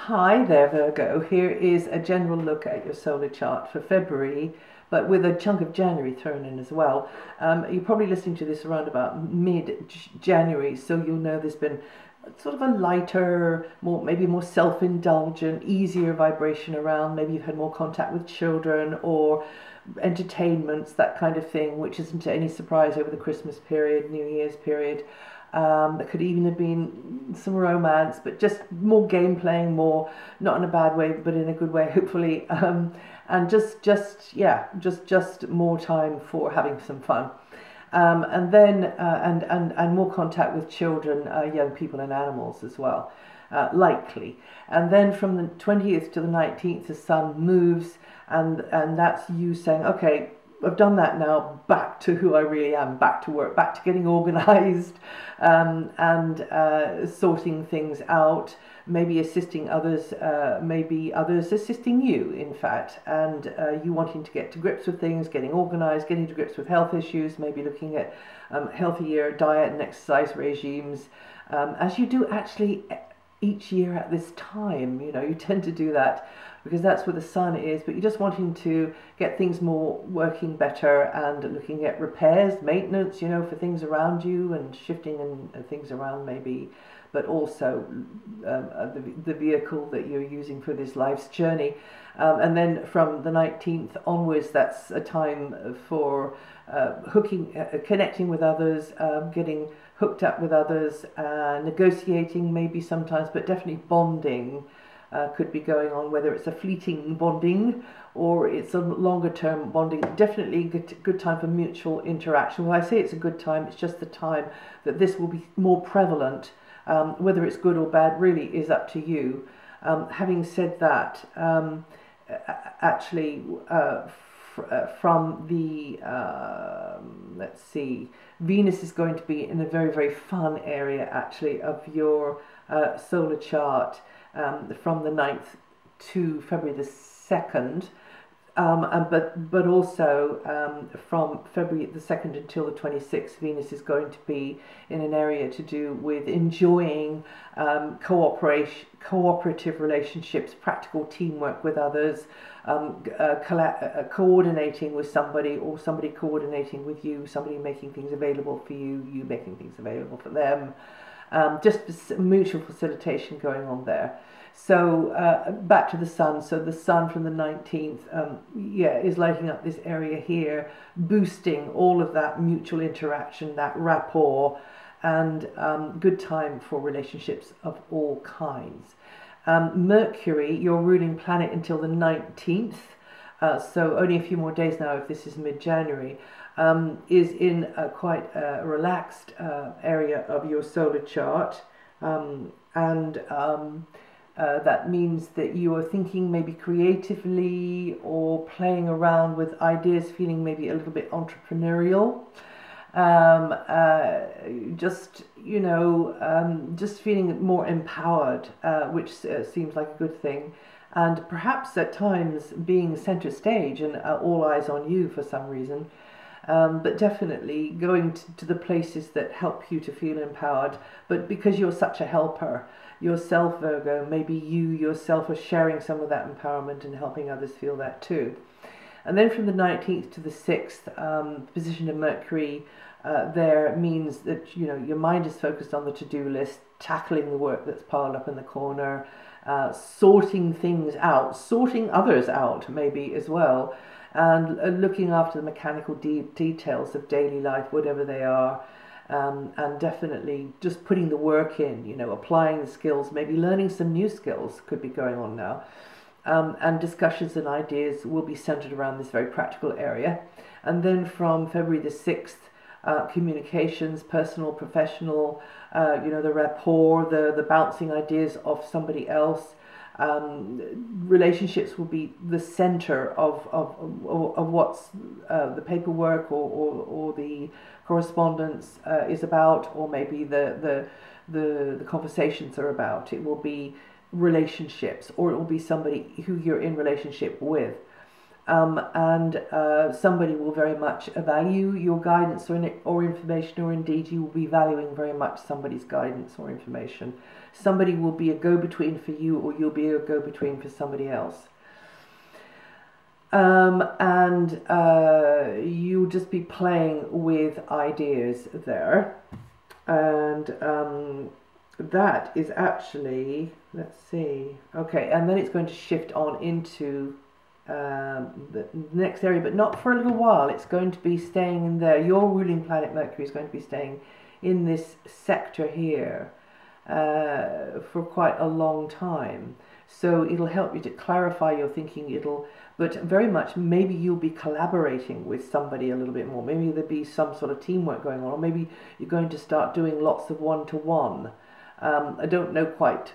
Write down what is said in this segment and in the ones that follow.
Hi there, Virgo. Here is a general look at your solar chart for February, but with a chunk of January thrown in as well. You're probably listening to this around about mid-January, so you'll know there's been sort of a lighter, maybe more self-indulgent, easier vibration around. Maybe you've had more contact with children or entertainments, that kind of thing, which isn't any surprise over the Christmas period, New Year's period. There could even have been some romance, but just more game playing, more not in a bad way, but in a good way, hopefully. And just more time for having some fun. And then and more contact with children, young people, and animals as well, likely. And then from the 20th to the 19th, the sun moves, and that's you saying, okay, I've done that now, back to who I really am, back to work, back to getting organized, and sorting things out, maybe assisting others, maybe others assisting you, in fact, and you wanting to get to grips with things, getting organized, getting to grips with health issues, maybe looking at healthier diet and exercise regimes, as you do actually each year at this time. You know, you tend to do that because that's where the sun is, but you're just wanting to get things more working better and looking at repairs, maintenance, you know, for things around you and shifting and things around maybe, but also the vehicle that you're using for this life's journey. And then from the 19th onwards, that's a time for connecting with others, getting hooked up with others, negotiating maybe sometimes, but definitely bonding could be going on, whether it's a fleeting bonding or it's a longer term bonding. Definitely good time for mutual interaction. When I say it's a good time, it's just the time that this will be more prevalent. Whether it's good or bad really is up to you. Having said that, actually from the let's see, Venus is going to be in a very, very fun area actually of your solar chart, from the 9th to February the 2nd, but also from February the 2nd until the 26th, Venus is going to be in an area to do with enjoying cooperative relationships, practical teamwork with others, coordinating with somebody, or somebody coordinating with you, somebody making things available for you, you making things available for them. Just mutual facilitation going on there. So back to the sun. So the sun from the 19th, is lighting up this area here, boosting all of that mutual interaction, that rapport, and good time for relationships of all kinds. Mercury, your ruling planet until the 19th, so only a few more days now if this is mid-January, is in a quite relaxed area of your solar chart, that means that you are thinking maybe creatively or playing around with ideas, feeling maybe a little bit entrepreneurial, just feeling more empowered, which seems like a good thing. And perhaps at times being center stage and all eyes on you for some reason. But definitely going to the places that help you to feel empowered. But because you're such a helper yourself, Virgo, maybe you yourself are sharing some of that empowerment and helping others feel that too. And then from the 19th to the 6th, position of Mercury there means that, you know, your mind is focused on the to-do list, tackling the work that's piled up in the corner, sorting things out, sorting others out maybe as well, and looking after the mechanical details of daily life, whatever they are, and definitely just putting the work in, you know, applying the skills, maybe learning some new skills could be going on now. And discussions and ideas will be centered around this very practical area. And then from February the 6th, communications, personal, professional, the rapport, the bouncing ideas off somebody else. Relationships will be the center of what's the paperwork or the correspondence is about, or maybe the conversations are about. It will be relationships, or it will be somebody who you're in relationship with. and somebody will very much value your guidance or information, or indeed you will be valuing very much somebody's guidance or information. Somebody will be a go-between for you, or you'll be a go-between for somebody else. And you'll just be playing with ideas there. And that is actually, let's see, okay, and then it's going to shift on into the next area, but not for a little while. It's going to be staying in there. Your ruling planet Mercury is going to be staying in this sector here for quite a long time. So it'll help you to clarify your thinking. But very much maybe you'll be collaborating with somebody a little bit more. Maybe there'll be some sort of teamwork going on, or maybe you're going to start doing lots of one-to-one. I don't know quite,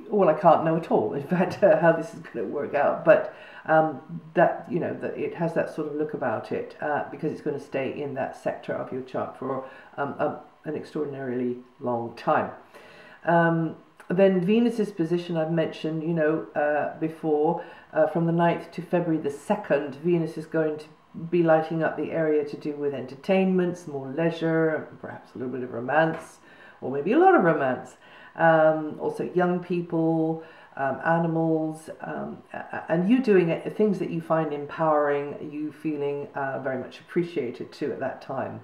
well, I can't know at all, in fact, how this is going to work out. But that, you know, that it has that sort of look about it, because it's going to stay in that sector of your chart for an extraordinarily long time. Then Venus's position, I've mentioned, you know, before, from the 9th to February the 2nd, Venus is going to be lighting up the area to do with entertainments, more leisure, perhaps a little bit of romance, or maybe a lot of romance. Also young people, animals, and you doing things that you find empowering, you feeling very much appreciated too at that time.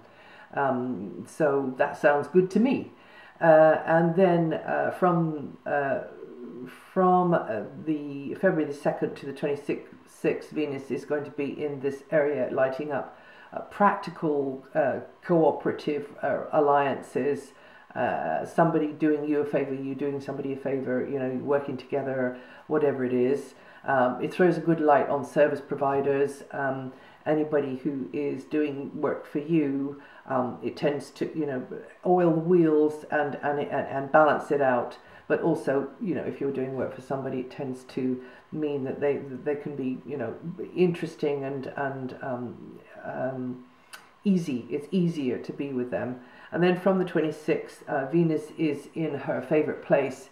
So that sounds good to me. And then from the February the 2nd to the 26th, Venus is going to be in this area lighting up practical cooperative alliances, somebody doing you a favor, you doing somebody a favor, you know, working together, whatever it is. It throws a good light on service providers, anybody who is doing work for you. It tends to, you know, oil the wheels and balance it out. But also, you know, if you're doing work for somebody, it tends to mean that they can be, you know, interesting and easy. It's easier to be with them. And then from the 26th, Venus is in her favorite place,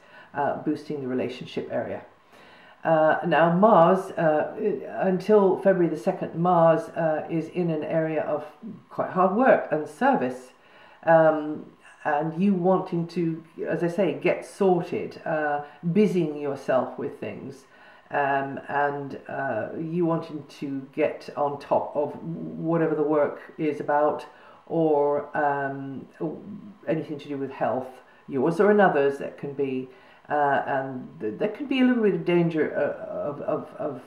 boosting the relationship area. Now Mars, until February the 2nd, Mars is in an area of quite hard work and service, and you wanting to, as I say, get sorted, busying yourself with things, and you wanting to get on top of whatever the work is about, or anything to do with health, yours or another's. That can be. And there could be a little bit of danger of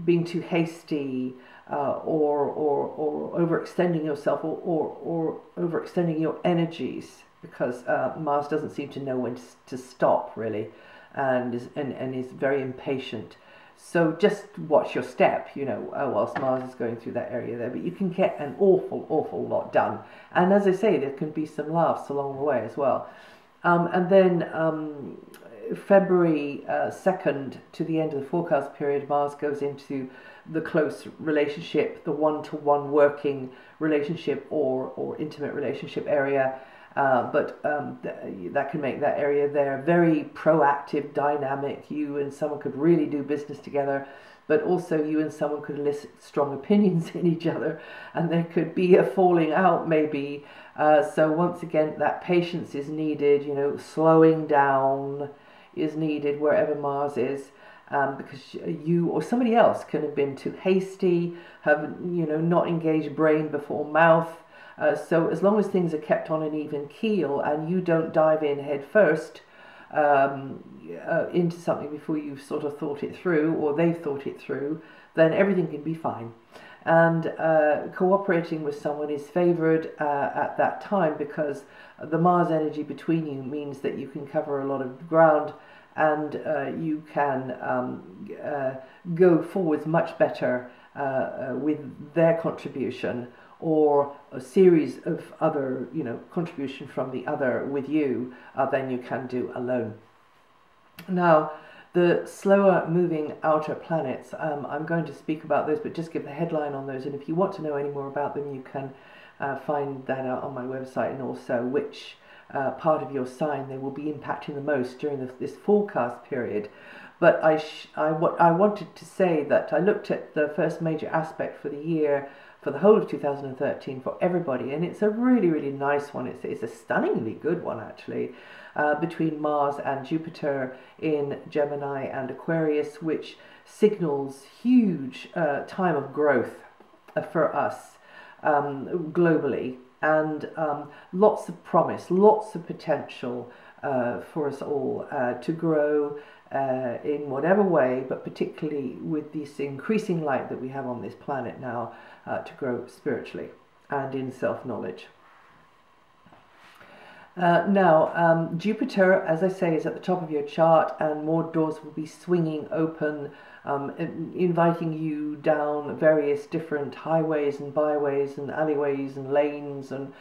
being too hasty, or overextending yourself, or overextending your energies, because Mars doesn't seem to know when to stop really, and is very impatient. So just watch your step, you know, whilst Mars is going through that area there. But you can get an awful lot done. And as I say, there can be some laughs along the way as well. And then February 2nd to the end of the forecast period, Mars goes into the close relationship, the one-to-one working relationship or intimate relationship area. But that can make that area there very proactive, dynamic. You and someone could really do business together, but also you and someone could elicit strong opinions in each other, and there could be a falling out maybe. So once again, that patience is needed, you know, slowing down is needed wherever Mars is, because you or somebody else can have been too hasty, have, you know, not engaged brain before mouth. So as long as things are kept on an even keel and you don't dive in head first into something before you've sort of thought it through, or they've thought it through, then everything can be fine. And cooperating with someone is favoured at that time, because the Mars energy between you means that you can cover a lot of ground, and you can go forwards much better with their contribution, or a series of other, you know, contribution from the other with you, than you can do alone. Now, the slower moving outer planets, I'm going to speak about those, but just give the headline on those. And if you want to know any more about them, you can find that out on my website, and also which part of your sign they will be impacting the most during this forecast period. But I wanted to say that I looked at the first major aspect for the year, for the whole of 2013 for everybody, and it's a really, really nice one. It's a stunningly good one, actually, between Mars and Jupiter in Gemini and Aquarius, which signals huge time of growth for us globally, and lots of promise, lots of potential for us all to grow in whatever way, but particularly with this increasing light that we have on this planet now, to grow spiritually and in self-knowledge. Now, Jupiter, as I say, is at the top of your chart, and more doors will be swinging open, inviting you down various different highways and byways and alleyways and lanes, and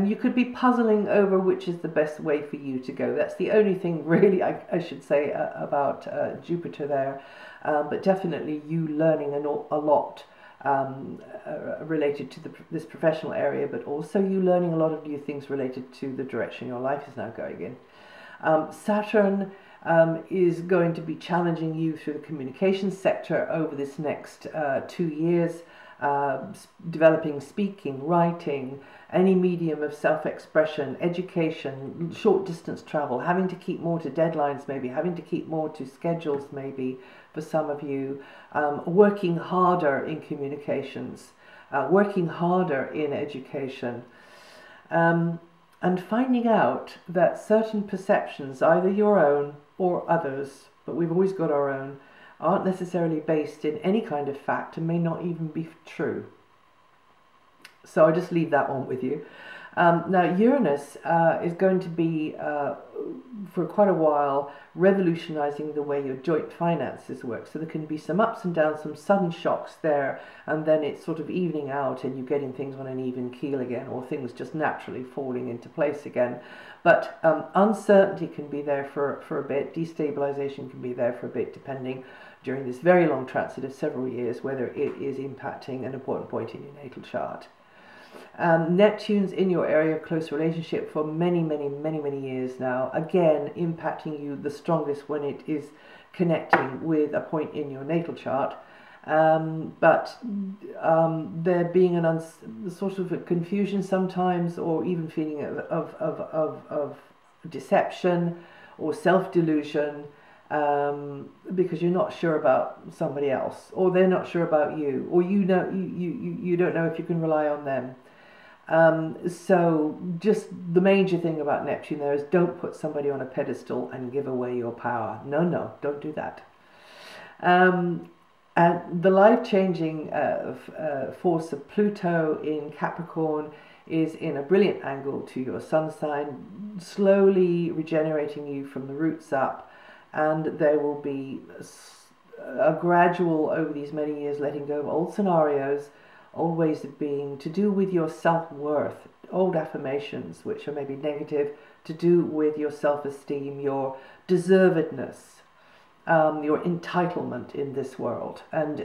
you could be puzzling over which is the best way for you to go. That's the only thing really I should say about Jupiter there, but definitely you learning a lot related to this professional area, but also you learning a lot of new things related to the direction your life is now going in. Saturn is going to be challenging you through the communications sector over this next 2 years, developing speaking, writing, any medium of self-expression, education, short distance travel, having to keep more to deadlines maybe, having to keep more to schedules maybe for some of you, working harder in communications, working harder in education, and finding out that certain perceptions, either your own or others, but we've always got our own, aren't necessarily based in any kind of fact and may not even be true. So I'll just leave that one with you. Now Uranus is going to be, for quite a while, revolutionizing the way your joint finances work. So there can be some ups and downs, some sudden shocks there, and then it's sort of evening out and you're getting things on an even keel again, or things just naturally falling into place again. But uncertainty can be there for a bit, destabilization can be there for a bit, depending during this very long transit of several years whether it is impacting an important point in your natal chart. Neptune's in your area of close relationship for many years now, again impacting you the strongest when it is connecting with a point in your natal chart, but there being sort of a confusion sometimes, or even feeling of deception or self-delusion, because you're not sure about somebody else, or they're not sure about you, or you don't know if you can rely on them. So just the major thing about Neptune there is don't put somebody on a pedestal and give away your power. No, don't do that. And the life-changing force of Pluto in Capricorn is in a brilliant angle to your sun sign, slowly regenerating you from the roots up, and there will be a gradual, over these many years, letting go of old scenarios, old ways of being, to do with your self-worth, old affirmations which are maybe negative, to do with your self-esteem, your deservedness, your entitlement in this world. And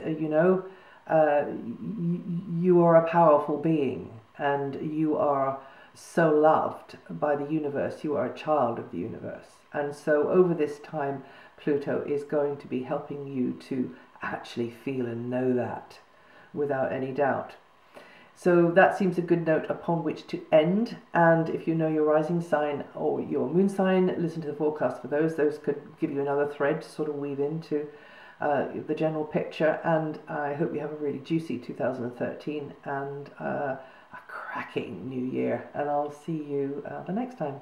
you are a powerful being, and you are so loved by the universe. You are a child of the universe. And so over this time, Pluto is going to be helping you to actually feel and know that without any doubt. So that seems a good note upon which to end. And if you know your rising sign or your moon sign, listen to the forecast for those. Those could give you another thread to sort of weave into the general picture. And I hope you have a really juicy 2013 and a cracking new year. And I'll see you the next time.